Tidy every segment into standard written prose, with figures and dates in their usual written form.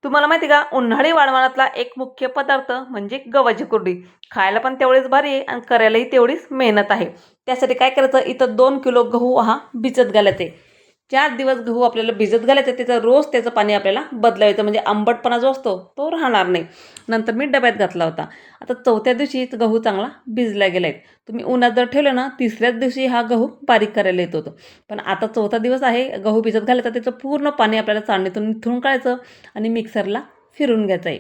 तुम्हाला माहिती का, उन्हाळी वाळवणातला एक मुख्य पदार्थ म्हणजे गव्हाची कुरडई. खायला पण तेवढीच भारी आहे आणि करायलाही तेवढीच मेहनत आहे. त्यासाठी काय करायचं, इथं 2 किलो गहू भिजत घालायचे. 4 दिवस गहू आपल्याला भिजत घालायचे. रोज त्याचं पाणी आपल्याला बदलायचं, म्हणजे आंबटपणा जो असतो तो राहणार नाही. नंतर मी डब्यात घातला होता. आता 4थ्या दिवशी गहू चांगला भिजला गेला आहे. तुम्ही उन्हात जर ठेवलं ना, 3ऱ्याच दिवशी हा गहू बारीक करायला येत होतं. पण आता 4था दिवस आहे, गहू भिजत घालायचा. त्याचं पूर्ण पाणी आपल्याला चाळणीतून निथळून काढायचं आणि मिक्सरला फिरून घ्यायचं आहे.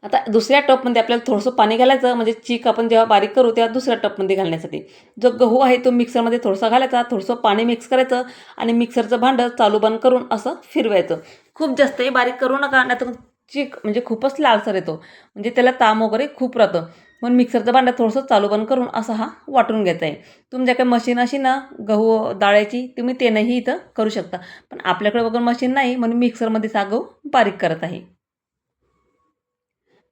आता दुसऱ्या टपमध्ये आपल्याला थोडंसं पाणी घालायचं, म्हणजे चीक आपण जेव्हा बारीक करू तेव्हा दुसऱ्या टपमध्ये घालण्यासाठी. जो गहू आहे तो मिक्सरमध्ये थोडासा घालायचा, थोडंसं पाणी मिक्स करायचं आणि मिक्सरचं भांडं चालू बंद करून असं फिरवायचं. खूप जास्तही बारीक करू नका, नाहीतर चीक म्हणजे खूपच लालसर येतो, म्हणजे त्याला ताम वगैरे खूप राहतं. म्हणून मिक्सरचं भांडं थोडंसं चालू बंद करून असा वाटून घ्यायचा आहे. तुमच्या काही मशीन अशी ना गहू दाळायची, तुम्ही तेनंही इथं करू शकता. पण आपल्याकडे वगैरे मशीन नाही, म्हणून मिक्सरमध्येच हा गहू बारीक करत आहे.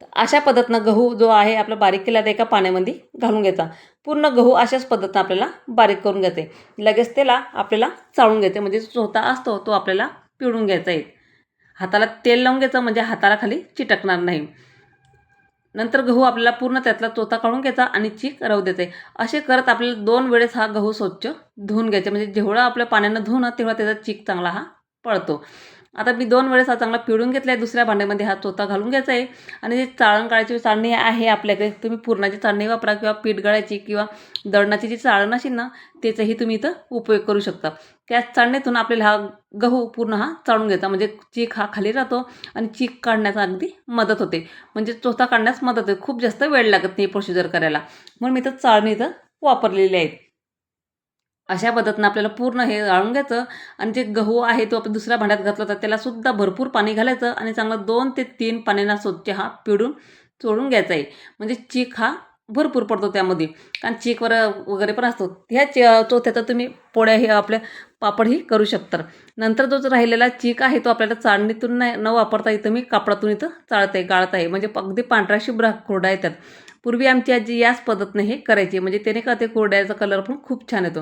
तर अशा पद्धतीनं गहू जो आहे आपला बारीक केला तर एका पाण्यामध्ये घालून घ्यायचा. पूर्ण गहू अशाच पद्धतीनं आपल्याला बारीक करून घ्यायचे. लगेच त्याला आपल्याला चाळून घ्यायचे, म्हणजे चोथा असतो तो आपल्याला पिळून घ्यायचा आहे. हाताला तेल लावून घ्यायचं, म्हणजे हाताला खाली चिटकणार नाही. नंतर गहू आपल्याला पूर्ण त्यातला चोथा काढून घ्यायचा आणि चीक राहू द्यायचे. असे करत आपल्याला 2 वेळेस हा गहू स्वच्छ धुवून घ्यायचा, म्हणजे जेवढं आपल्या पाण्यानं धुवून तेवढा त्याचा चीक चांगला पळतो. आता मी 2 वेळेस चांगला पिळून घेतला आहे. दुसऱ्या भांड्यामध्ये हा चोथा घालून घ्यायचा आहे आणि जी चाळण काढायची चाळणी आहे आपल्याकडे, तुम्ही पुरणाची चाळणी वापरा किंवा पीठ गळायची किंवा दळणाची जी चाळण असेल ना, त्याचाही तुम्ही इथं उपयोग करू शकता. त्या चाळणीतून आपल्याला हा गहू पूर्ण चाळून घ्यायचा, म्हणजे चीक खाली राहतो आणि चीक काढण्याचा अगदी मदत होते, म्हणजे चोथा काढण्यास मदत होते. खूप जास्त वेळ लागत नाही प्रोसिजर करायला, म्हणून मी इथं चाळणी वापरलेली आहेत. अशा पद्धतीनं आपल्याला पूर्ण हे गाळून घ्यायचं आणि जे गहू आहे तो आपण दुसऱ्या भांड्यात घातला तर त्यालासुद्धा भरपूर पाणी घालायचं आणि चांगलं 2 ते 3 पाण्यानं स्वच्छ पिळून चोळून घ्यायचा आहे. म्हणजे चीक भरपूर पडतो त्यामध्ये, कारण चीकवर वगैरे पण असतो. ह्या चोथ्याचा तुम्ही पोळ्या हे आपल्या पापडही करू शकता. नंतर जो राहिलेला चीक आहे तो आपल्याला चाळणीतून नाही न वापरता इथं मी कापडातून चाळत आहे, गाळत आहे, म्हणजे अगदी पांढऱ्या शुभ्र कोरडा येतात. पूर्वी आमची आजी याच पद्धतीने हे करायची, म्हणजे त्याने का ते कोरड्याचा कलर पण खूप छान येतो.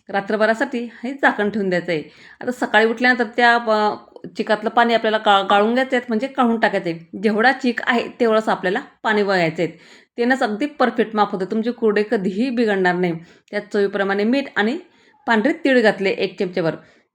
रात्रभरासाठी हे झाकण ठेवून द्यायचं आहे. आता सकाळी उठल्यानंतर त्या चिकातलं पाणी आपल्याला गाळून घ्यायचं आहे, म्हणजे काढून टाकायचं आहे. जेवढा चीक आहे तेवढंच आपल्याला पाणी वळायचं आहे. त्यानंच अगदी परफेक्ट माप होतं, तुमची कुरडई कधीही बिघडणार नाही. त्यात चवीप्रमाणे मीठ आणि पांढरे तीळ घातले 1 चमचेभर.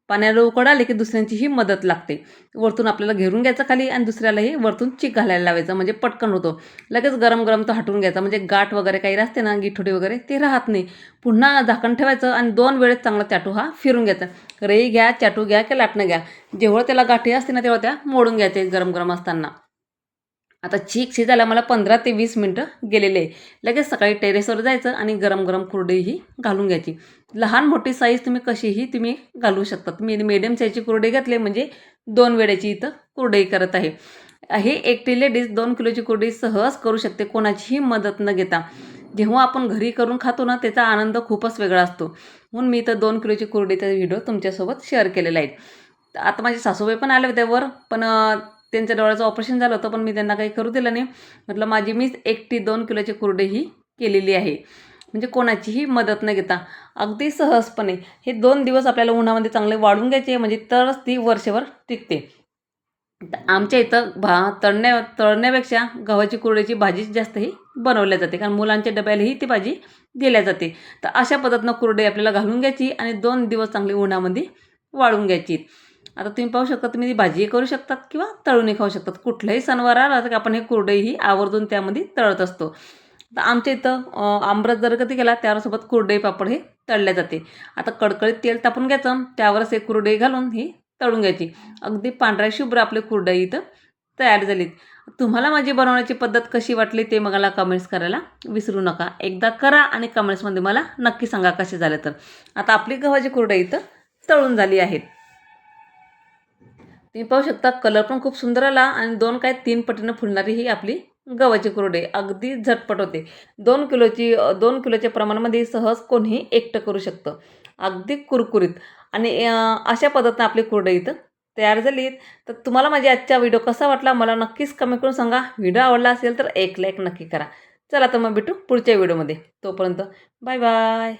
पाण्याला उकळ आली की दुसऱ्यांचीही मदत लागते. वरतून आपल्याला घेरून घ्यायचं खाली आणि दुसऱ्यालाही वरतून चीक घालायला लावायचं, म्हणजे पटकन होतो. लगेच गरम गरम तो हटवून घ्यायचा, म्हणजे गाठ वगैरे काही असते ना, गिठोडी वगैरे ते राहत नाही. पुन्हा झाकण ठेवायचं आणि 2 वेळेस चांगला चाटू फिरून घ्यायचा. रई घ्या, चाटू घ्या की लाटणं घ्या, जेवढं त्याला गाठी असते ना तेवढ्या त्या मोडून घ्यायचे गरम गरम असताना. आता चीक शिजायला मला 15 ते 20 मिनटं गेलेले आहे. लगेच सकाळी टेरेसवर जायचं आणि गरम गरम कुरडई घालून घ्यायची. लहान मोठी साईज तुम्ही कशीही घालू शकता. मी मीडियम साईजची कुरडई घातली, म्हणजे 2 वेळेची इथं कुरडई करत आहे. हे एकटी लेडीज 2 किलोची कुरडई सहज करू शकते, कोणाचीही मदत न घेता. जेव्हा आपण घरी करून खातो ना, त्याचा आनंद खूपच वेगळा असतो. म्हणून मी इथं 2 किलोची कुरडईचा व्हिडिओ तुमच्यासोबत शेअर केलेला आहे. आता माझे सासूबाई पण आले होते वर, पण त्यांच्या डोळ्याचं ऑपरेशन झालं होतं, पण मी त्यांना काही करू दिलं नाही. म्हटलं मीच एकटी 2 किलोची कुरडई केलेली आहे, म्हणजे कोणाचीही मदत न घेता अगदी सहजपणे. हे 2 दिवस आपल्याला उन्हामध्ये चांगले वाळून घ्यायचे, म्हणजे तरच ती वर्षभर टिकते. तर आमच्या इथं तळण्यापेक्षा गव्हाची कुरडईची भाजीच जास्तही बनवल्या जाते, कारण मुलांच्या डब्यालाही ती भाजी दिल्या जाते. तर अशा पद्धतीनं कुरडई आपल्याला घालून घ्यायची आणि 2 दिवस चांगली उन्हामध्ये वाळून घ्यायची. आता तुम्ही पाहू शकता, तुम्ही ती भाजीही करू शकतात किंवा तळूनही खाऊ शकतात. कुठलाही सणवार आला तर आपण हे कुरडई आवर्जून त्यामध्ये तळत असतो. तर आमच्या इथं आमरस जर कधी केला त्यासोबत कुरडई पापड हे तळले जाते. आता कडकडीत तेल तापून घ्यायचं, त्यावरच एक कुरडई घालून तळून घ्यायची. अगदी पांढऱ्या शुभ्र आपली कुरडई तयार झालीत. तुम्हाला माझी बनवण्याची पद्धत कशी वाटली ते मला कमेंट्स करायला विसरू नका. एकदा करा आणि कमेंट्समध्ये मला नक्की सांगा कसे झाले तर. आता आपली गव्हाची कुरडई तळून झाली आहेत. तुम्ही पाहू शकता कलर पण खूप सुंदर आला आणि 2 काय 3 पटीनं फुलणारी ही आपली गव्हाची कुरडई अगदी झटपट होते. 2 किलोच्या प्रमाणामध्ये सहज कोणीही एकटं करू शकतं. अगदी कुरकुरीत आणि अशा पद्धतीनं आपली कुरडई तयार झाली. तर तुम्हाला माझ्या आजचा व्हिडिओ कसा वाटला मला नक्कीच कमेंट करून सांगा. व्हिडिओ आवडला असेल तर एक लाईक नक्की करा. चला तर मग भेटू पुढच्या व्हिडिओमध्ये. तोपर्यंत बाय बाय.